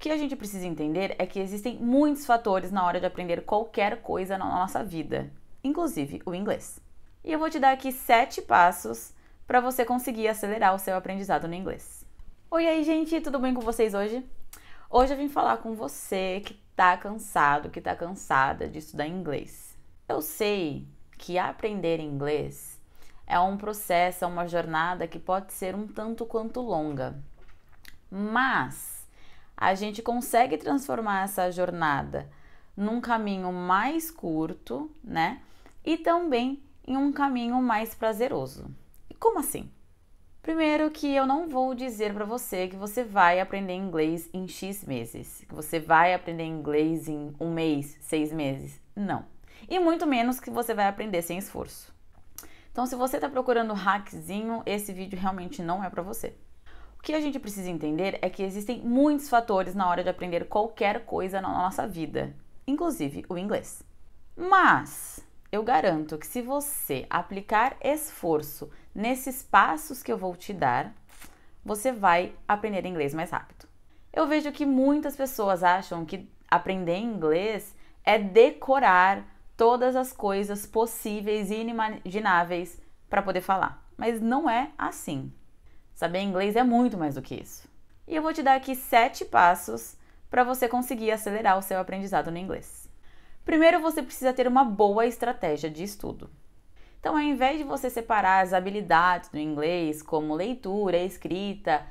que a gente precisa entender é que existem muitos fatores na hora de aprender qualquer coisa na nossa vida, inclusive o inglês. E eu vou te dar aqui 7 passos para você conseguir acelerar o seu aprendizado no inglês. Oi aí, gente, tudo bem com vocês hoje? Hoje eu vim falar com você que tá cansado, que tá cansada de estudar inglês. Eu sei que aprender inglês é um processo, é uma jornada que pode ser um tanto quanto longa, mas a gente consegue transformar essa jornada num caminho mais curto, né? E também em um caminho mais prazeroso. E como assim? Primeiro que eu não vou dizer para você que você vai aprender inglês em X meses, que você vai aprender inglês em 1 mês, 6 meses. Não. E muito menos que você vai aprender sem esforço. Então, se você está procurando hackzinho, esse vídeo realmente não é para você. O que a gente precisa entender é que existem muitos fatores na hora de aprender qualquer coisa na nossa vida, inclusive o inglês. Mas eu garanto que se você aplicar esforço nesses passos que eu vou te dar, você vai aprender inglês mais rápido. Eu vejo que muitas pessoas acham que aprender inglês é decorar todas as coisas possíveis e inimagináveis para poder falar, mas não é assim. Saber inglês é muito mais do que isso. E eu vou te dar aqui 7 passos para você conseguir acelerar o seu aprendizado no inglês. Primeiro, você precisa ter uma boa estratégia de estudo. Então, ao invés de você separar as habilidades do inglês, como leitura, escrita,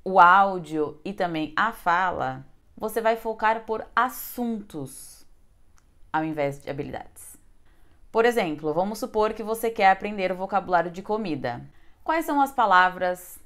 o áudio e também a fala, você vai focar por assuntos ao invés de habilidades. Por exemplo, vamos supor que você quer aprender o vocabulário de comida. Quais são as palavras,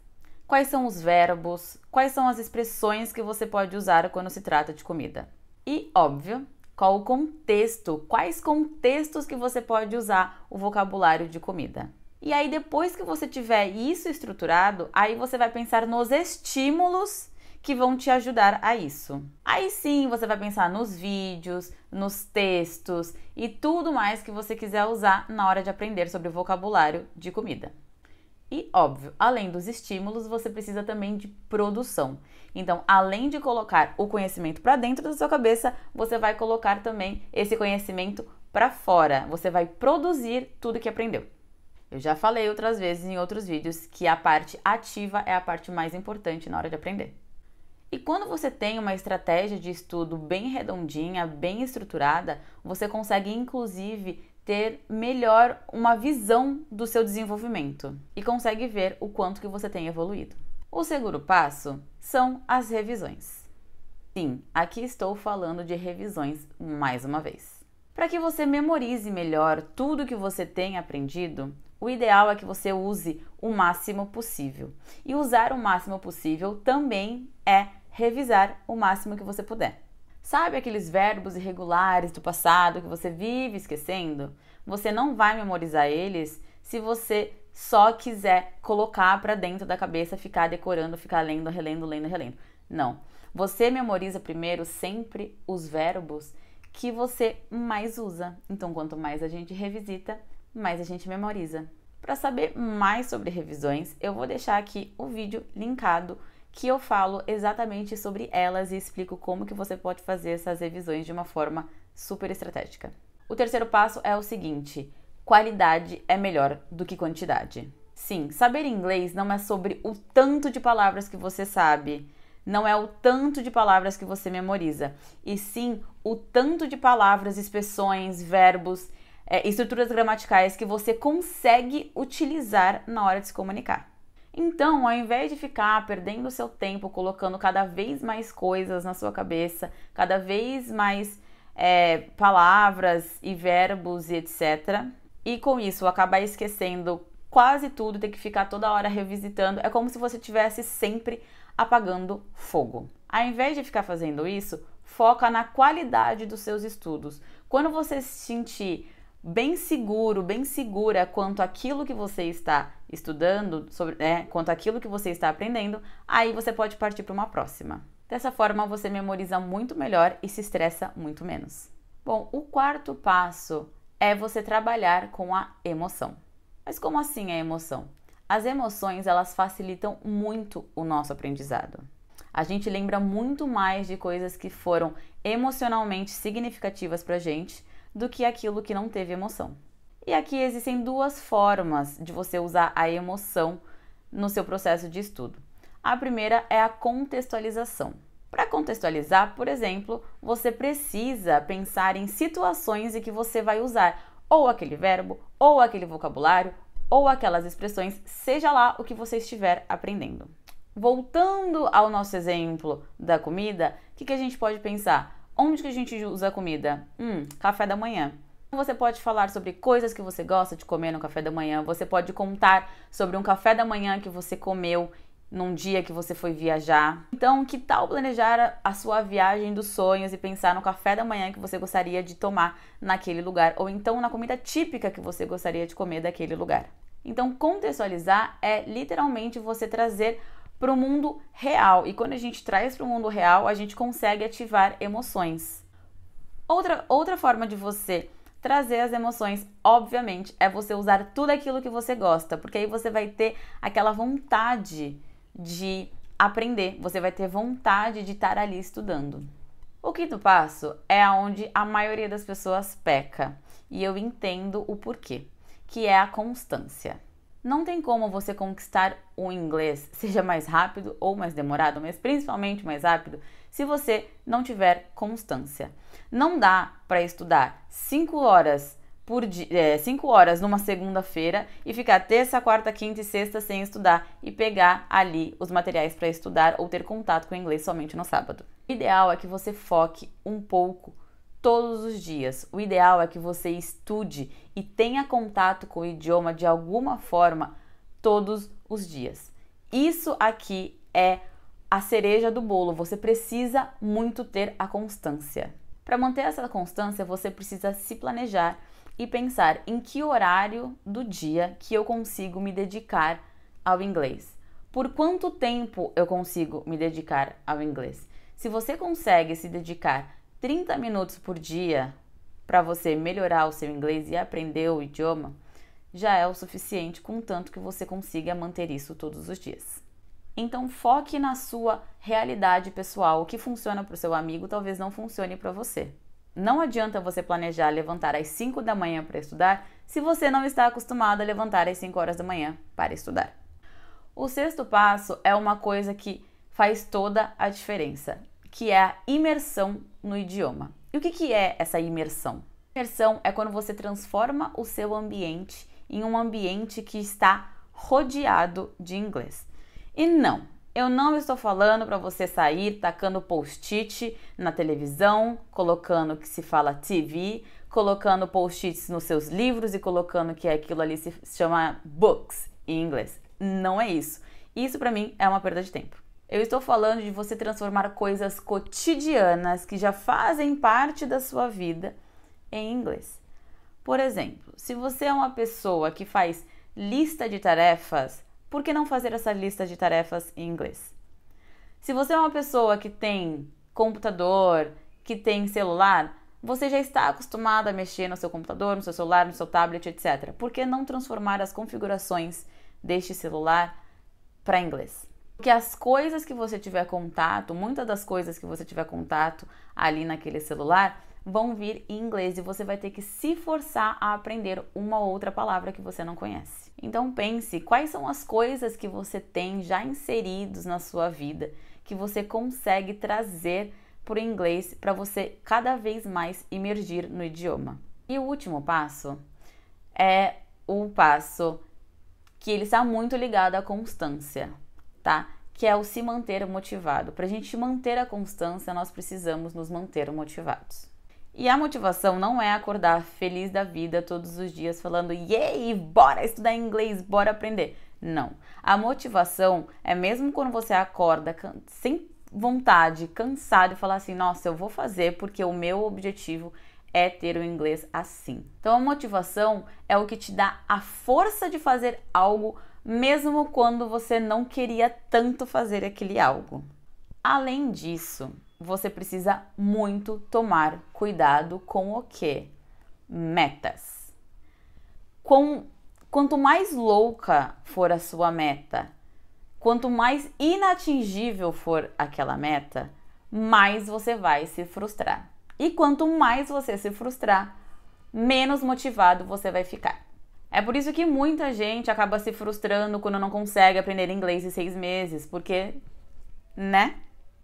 quais são os verbos, quais são as expressões que você pode usar quando se trata de comida? E, óbvio, qual o contexto, quais contextos que você pode usar o vocabulário de comida? E aí, depois que você tiver isso estruturado, aí você vai pensar nos estímulos que vão te ajudar a isso. Aí sim, você vai pensar nos vídeos, nos textos e tudo mais que você quiser usar na hora de aprender sobre o vocabulário de comida. E, óbvio, além dos estímulos, você precisa também de produção. Então, além de colocar o conhecimento para dentro da sua cabeça, você vai colocar também esse conhecimento para fora. Você vai produzir tudo que aprendeu. Eu já falei outras vezes em outros vídeos que a parte ativa é a parte mais importante na hora de aprender. E quando você tem uma estratégia de estudo bem redondinha, bem estruturada, você consegue, inclusive, ter melhor uma visão do seu desenvolvimento e consegue ver o quanto que você tem evoluído. O segundo passo são as revisões. Sim, aqui estou falando de revisões mais uma vez. Para que você memorize melhor tudo que você tem aprendido, o ideal é que você use o máximo possível. E usar o máximo possível também é revisar o máximo que você puder. Sabe aqueles verbos irregulares do passado que você vive esquecendo? Você não vai memorizar eles se você só quiser colocar para dentro da cabeça, ficar decorando, ficar lendo, relendo, lendo, relendo. Não. Você memoriza primeiro sempre os verbos que você mais usa. Então, quanto mais a gente revisita, mais a gente memoriza. Para saber mais sobre revisões, eu vou deixar aqui o vídeo linkado que eu falo exatamente sobre elas e explico como que você pode fazer essas revisões de uma forma super estratégica. O terceiro passo é o seguinte: qualidade é melhor do que quantidade. Sim, saber inglês não é sobre o tanto de palavras que você sabe, não é o tanto de palavras que você memoriza, e sim o tanto de palavras, expressões, verbos, estruturas gramaticais que você consegue utilizar na hora de se comunicar. Então, ao invés de ficar perdendo seu tempo colocando cada vez mais coisas na sua cabeça, cada vez mais palavras e verbos e etc., e com isso acabar esquecendo quase tudo, ter que ficar toda hora revisitando, é como se você estivesse sempre apagando fogo. Ao invés de ficar fazendo isso, foca na qualidade dos seus estudos. Quando você se sentir bem seguro, bem segura quanto àquilo que você está estudando, quanto àquilo que você está aprendendo, aí você pode partir para uma próxima. Dessa forma, você memoriza muito melhor e se estressa muito menos. Bom, o quarto passo é você trabalhar com a emoção. Mas como assim a emoção? As emoções, elas facilitam muito o nosso aprendizado. A gente lembra muito mais de coisas que foram emocionalmente significativas pra gente do que aquilo que não teve emoção. E aqui existem duas formas de você usar a emoção no seu processo de estudo. A primeira é a contextualização. Para contextualizar, por exemplo, você precisa pensar em situações em que você vai usar ou aquele verbo, ou aquele vocabulário, ou aquelas expressões, seja lá o que você estiver aprendendo. Voltando ao nosso exemplo da comida, o que a gente pode pensar? Onde que a gente usa a comida? Café da manhã. Você pode falar sobre coisas que você gosta de comer no café da manhã, você pode contar sobre um café da manhã que você comeu num dia que você foi viajar. Então, que tal planejar a sua viagem dos sonhos e pensar no café da manhã que você gostaria de tomar naquele lugar, ou então na comida típica que você gostaria de comer daquele lugar. Então, contextualizar é literalmente você trazer para o mundo real, e quando a gente traz para o mundo real, a gente consegue ativar emoções. Outra forma de você trazer as emoções, obviamente, é você usar tudo aquilo que você gosta, porque aí você vai ter aquela vontade de aprender, você vai ter vontade de estar ali estudando. O quinto passo é onde a maioria das pessoas peca, e eu entendo o porquê, que é a constância. Não tem como você conquistar o inglês, seja mais rápido ou mais demorado, mas principalmente mais rápido, se você não tiver constância. Não dá para estudar 5 horas por dia, 5 horas numa segunda-feira e ficar terça, quarta, quinta e sexta sem estudar e pegar ali os materiais para estudar ou ter contato com o inglês somente no sábado. O ideal é que você foque um pouco todos os dias. O ideal é que você estude e tenha contato com o idioma de alguma forma todos os dias. Isso aqui é a cereja do bolo. Você precisa muito ter a constância. Para manter essa constância, você precisa se planejar e pensar em que horário do dia que eu consigo me dedicar ao inglês. Por quanto tempo eu consigo me dedicar ao inglês? Se você consegue se dedicar 30 minutos por dia para você melhorar o seu inglês e aprender o idioma, já é o suficiente, contanto que você consiga manter isso todos os dias. Então foque na sua realidade pessoal. O que funciona para o seu amigo talvez não funcione para você. Não adianta você planejar levantar às 5 da manhã para estudar se você não está acostumado a levantar às 5 horas da manhã para estudar. O sexto passo é uma coisa que faz toda a diferença, que é a imersão no idioma. E o que é essa imersão? Imersão é quando você transforma o seu ambiente em um ambiente que está rodeado de inglês. E não, eu não estou falando para você sair tacando post-it na televisão, colocando que se fala TV, colocando post-its nos seus livros e colocando que aquilo ali se chama books em inglês. Não é isso. Isso para mim é uma perda de tempo. Eu estou falando de você transformar coisas cotidianas que já fazem parte da sua vida em inglês. Por exemplo, se você é uma pessoa que faz lista de tarefas, por que não fazer essa lista de tarefas em inglês? Se você é uma pessoa que tem computador, que tem celular, você já está acostumado a mexer no seu computador, no seu celular, no seu tablet, etc. Por que não transformar as configurações deste celular para inglês? Porque as coisas que você tiver contato, muitas das coisas que você tiver contato ali naquele celular, vão vir em inglês e você vai ter que se forçar a aprender uma ou outra palavra que você não conhece. Então pense quais são as coisas que você tem já inseridos na sua vida que você consegue trazer para o inglês para você cada vez mais imergir no idioma. E o último passo é o passo que ele está muito ligado à constância, tá? Que é o se manter motivado. Para a gente manter a constância, nós precisamos nos manter motivados. E a motivação não é acordar feliz da vida todos os dias falando yay, bora estudar inglês, bora aprender. Não. A motivação é mesmo quando você acorda sem vontade, cansado e falar assim, nossa, eu vou fazer porque o meu objetivo é ter o inglês assim. Então a motivação é o que te dá a força de fazer algo mesmo quando você não queria tanto fazer aquele algo. Além disso, você precisa muito tomar cuidado com o quê? Metas. Quanto mais louca for a sua meta, Quanto mais inatingível for aquela meta, mais você vai se frustrar. E quanto mais você se frustrar, menos motivado você vai ficar. É por isso que muita gente acaba se frustrando quando não consegue aprender inglês em 6 meses, porque, né?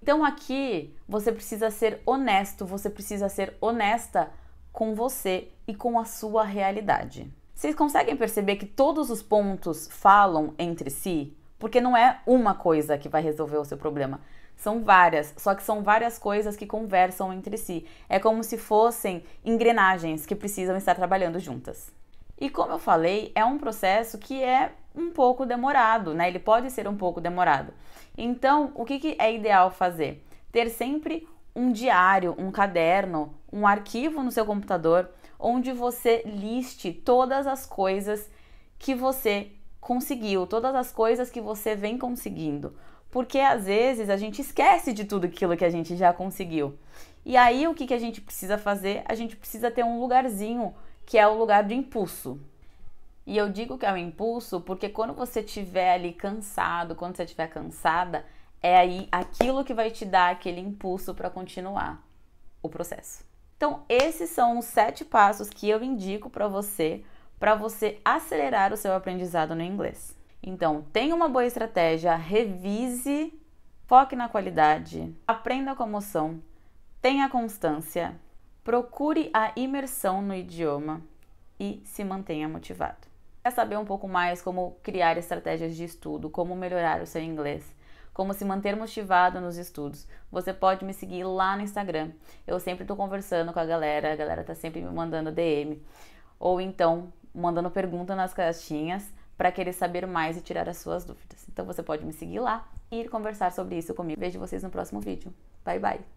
Então aqui você precisa ser honesto, você precisa ser honesta com você e com a sua realidade. Vocês conseguem perceber que todos os pontos falam entre si? Porque não é uma coisa que vai resolver o seu problema. São várias, só que são várias coisas que conversam entre si. É como se fossem engrenagens que precisam estar trabalhando juntas. E como eu falei, é um processo que é um pouco demorado, né? Ele pode ser um pouco demorado. Então, o que é ideal fazer? Ter sempre um diário, um caderno, um arquivo no seu computador, onde você liste todas as coisas que você conseguiu, todas as coisas que você vem conseguindo. Porque às vezes a gente esquece de tudo aquilo que a gente já conseguiu. E aí o que a gente precisa fazer? A gente precisa ter um lugarzinho que é o lugar de impulso. E eu digo que é o impulso porque quando você estiver ali cansado, quando você estiver cansada, é aí aquilo que vai te dar aquele impulso para continuar o processo. Então, esses são os 7 passos que eu indico para você acelerar o seu aprendizado no inglês. Então, tenha uma boa estratégia, revise, foque na qualidade, aprenda com emoção, tenha constância, procure a imersão no idioma e se mantenha motivado. Quer saber um pouco mais como criar estratégias de estudo, como melhorar o seu inglês, como se manter motivado nos estudos? Você pode me seguir lá no Instagram. Eu sempre estou conversando com a galera está sempre me mandando DM, ou então mandando pergunta nas caixinhas para querer saber mais e tirar as suas dúvidas. Então você pode me seguir lá e ir conversar sobre isso comigo. Vejo vocês no próximo vídeo. Bye, bye!